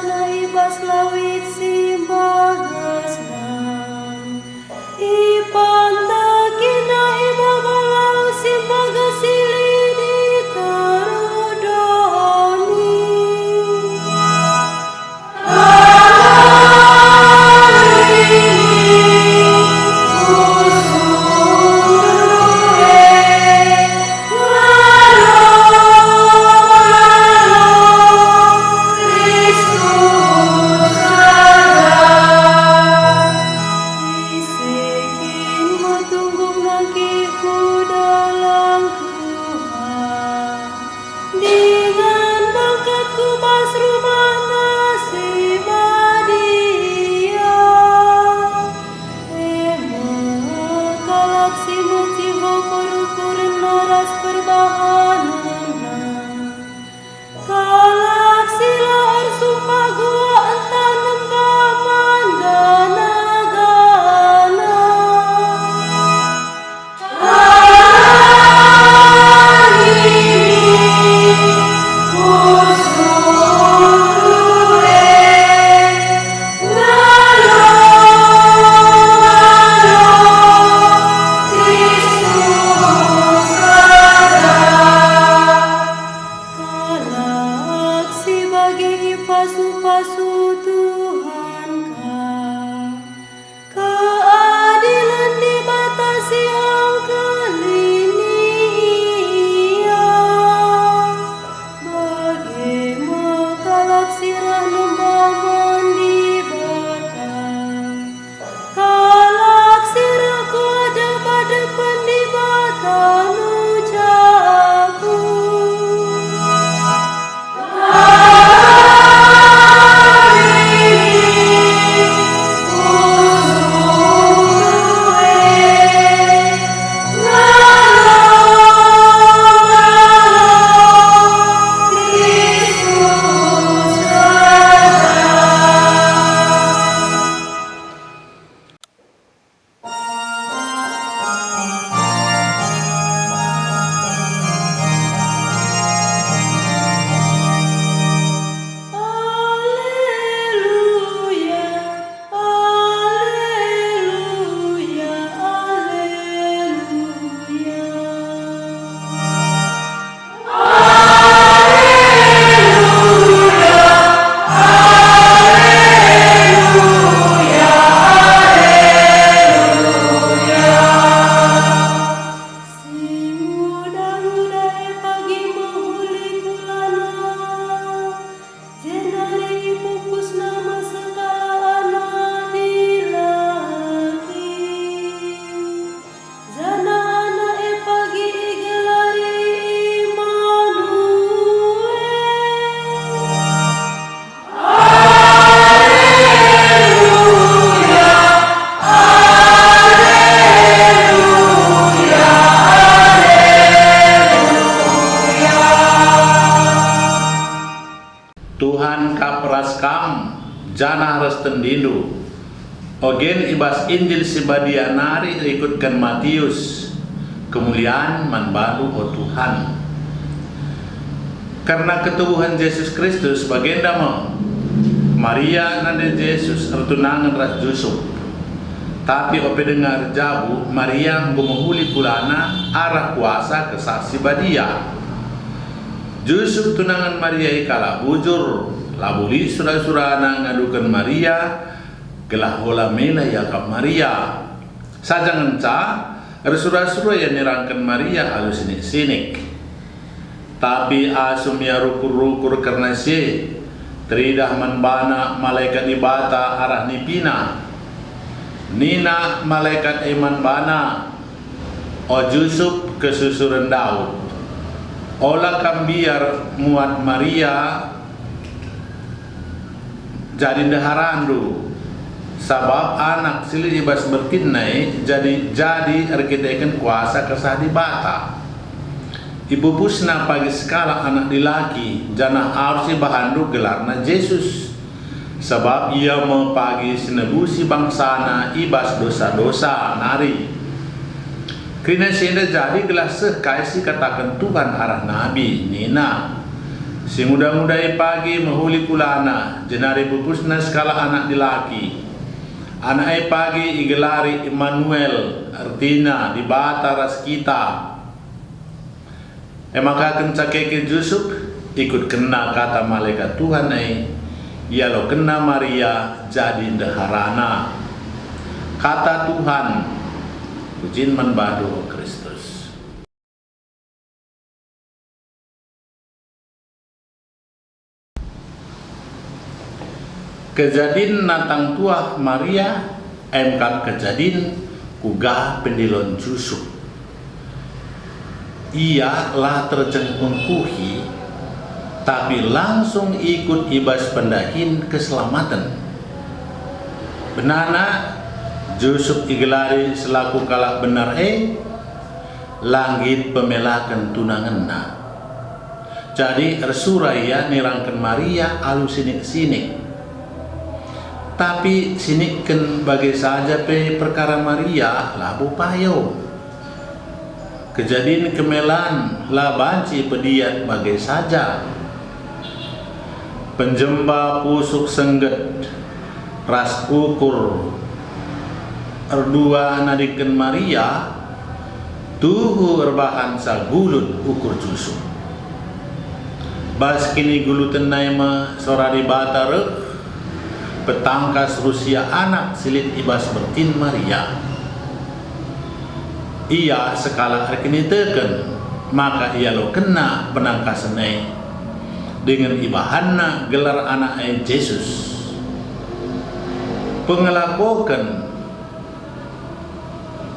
ibas lawit si bagasna. Ipantakina ibabalau si bagasili di karudoni. Tuhan kapras kam jana restendindu ogen ibas Injil sibadia nari ikutkan Matius kemuliaan manbalu o Tuhan karena ketubuhan Yesus Kristus bagenda mo Maria nade Yesus ertunangan ras Yusuf tapi ope dengar jabu Maria gumuhuli pulana arah kuasa kesaksi badia Yusuf tunangan Maria ikala bujur labuli surah-surah ngadukan Maria gelah hola mela yakap Maria sajangan ca surah-surah yang nirangkan Maria halus sinik tapi asum ya rukur-rukur karena si teridah manbana malaikat ibata arah nipina nina malaikat iman bana o Yusuf kesusuran Daud olah kambiar muat Maria jadi daharandu sabab anak sili ibas bertinai jadi arkiteken kuasa kesah di bata ibu pusna pagi sekala anak dilaki jana arsi bahandu gelarna Yesus sebab ia mau pagi sinebusi bangsana ibas dosa-dosa nari Kena senda jadi gelas sekaisi katakan Tuhan arah Nabi Nina Si muda-mudai pagi mahuli kulana, jenari pupusna skala anak dilaki. Anak pagi igelari Immanuel, artinya di bata ras kita. Maka kencakeke Yusuf ikut kena kata malaikat Tuhan ia lo kena Maria jadi ndeharana. Kata Tuhan, pujian manbadu Kristus. Kejadian natang tuah Maria emkan kejadian kuga pendilon Yusuf. Ia lah terjengkungkuhi tapi langsung ikut ibas pendahin keselamatan. Benana Yusuf igelari selaku kalak benar langit pemelakan tunanganna. Jadi Suraya nirangkan Maria alu sinik-sinik. Tapi sinikkan bagai saja perkara Maria labu payo. Kejadian kemelan lah banci pediat bagai saja. Penjemba pusuk sengget ras ukur erdua nadiken Maria tuhu erbahan sa gulut ukur Yusuf. Bas kini gulutan naima sorari batar petangkas Rusia anak silit ibas bertin Maria. Ia sekala kini teken maka ia lo kena penangkasan dengan ibahanna gelar anak Yesus. Pengelakokan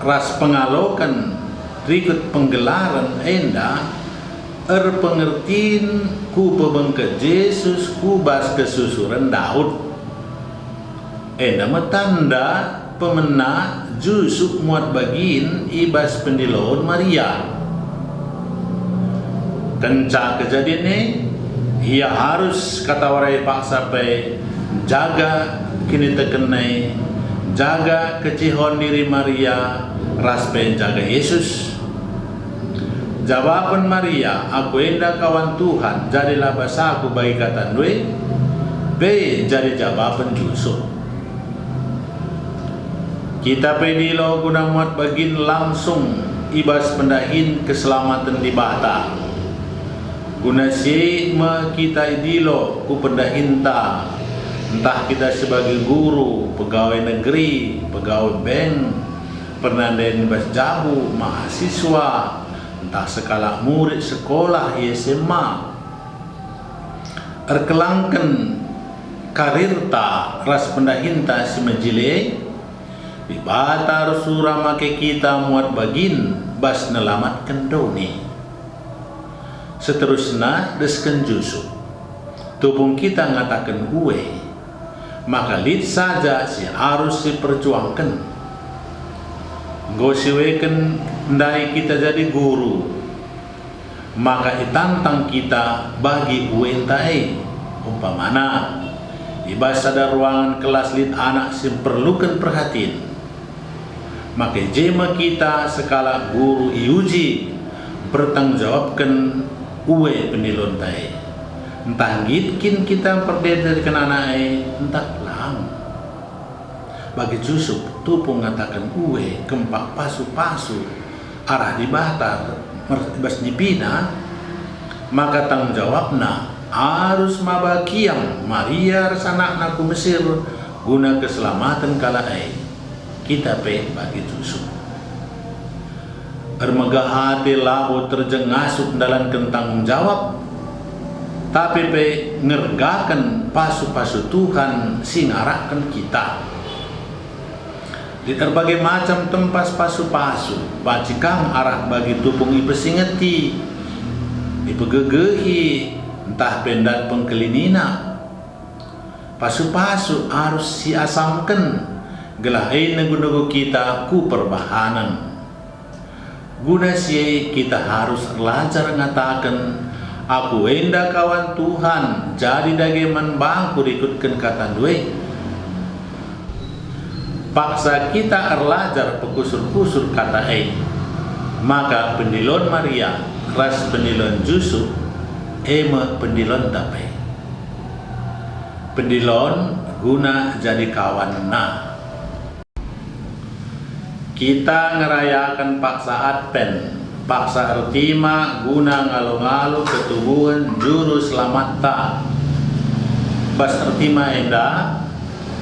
ras pengalokan rikut penggelaran enda pengertiin ku pebengke Yesus ku bas kesusuran Daud. Enda metanda pemena Yusuf muat bagin ibas pendilon Maria. Kenca kejadian ia harus kata warai paksa jaga kini tekenai jaga kecihon diri Maria ras jaga Yesus. Jawaban Maria, aku enda kawan Tuhan jadilah bahasaku bagi kata due jadi jawaban Yusuf. Kita pedilo guna muat bagin langsung ibas pendahin keselamatan di bata. Guna si kita idilo ku pendahinta. Entah kita sebagai guru, pegawai negeri, pegawai bank, penandain bas jabu, mahasiswa, entah skala murid sekolah SMA. Erkelangken karirta ras pendahinta si majile. Di batar surah make kita muat bagin bas nelamatkan doni. Seterusnya desken Yusuf. Tupung kita ngatakan gue, maka lid saja si harus diperjuangkan. Gosiweken ndai kita jadi guru, maka itantang kita bagi uentai umpamana ibas ada ruangan kelas lid anak si perlukan perhatian. Maka jema kita sekala guru iuji bertanggungjawabkan uwe pendilon tai. Entah gitkin kita perdederikan anak entah lang. Bagi Yusuf tupu ngatakan uwe kempak pasu-pasu arah di batar bas nyipina, maka tanggung jawabna harus mabakiam Maria resanak naku Mesir guna keselamatan kala kita bagi Yusuf. Ermegah hati labu terjengasuk dalam tanggung jawab, tapi ngergakan pasu-pasu Tuhan singarakan kita. Di berbagai macam tempat pasu-pasu, bacikang arah bagi tupung ipesingeti, ipegegehi, entah pendat pengkelinina. Pasu-pasu harus siasamkan gelahin negunugu kita ku perbahanan. Guna si kita harus belajar ngatakan aku enda kawan Tuhan jadi dageman bangku ikutkan kata due. Paksa kita belajar pekusur-kusur kata maka pendilon Maria ras pendilon Yusuf eme pendilon tape. Pendilon guna jadi kawan nah. Kita ngerayakan paksa Advent, paksa artima guna ngalo-ngalo ketubuhan juru selamat ta. Bas artima enda,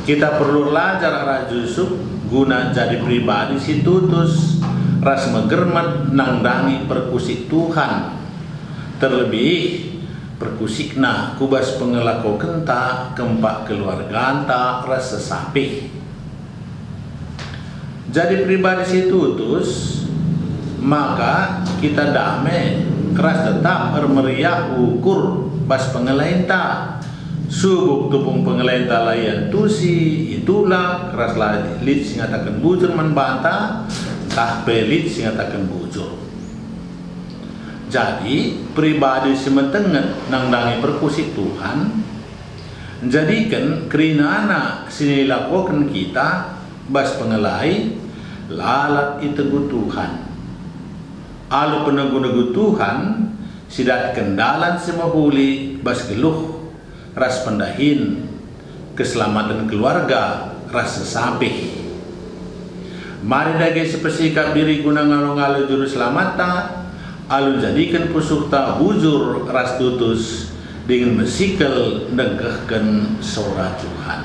kita perlu belajar arah Yusuf guna jadi pribadi si tutus, ras megermat nangdangi perkusik Tuhan. Terlebih perkusikna kubas pengelako kenta kempak keluarga anta ras sesapih. Jadi pribadi si tutus, maka kita damai ras tetap bermeriah ukur bas pengelainta subuk tupung pengelainta layan tusi itulah keras lit singatakan bujur membanta tah pelit singatakan bujur. Jadi pribadi sementenget nangdangi perkusik Tuhan jadikan kerinana sini lakukan kita bas pengelai lalat itegu Tuhan. Alu penegu-negu Tuhan sidat kendalan semahuli bas geluh ras pendahin keselamatan keluarga ras sesapih. Mari dage sepesikap diri guna ngalo-ngalo juru selamata alun jadikan pusukta bujur ras tutus dengan mesikel negahkan surah Tuhan.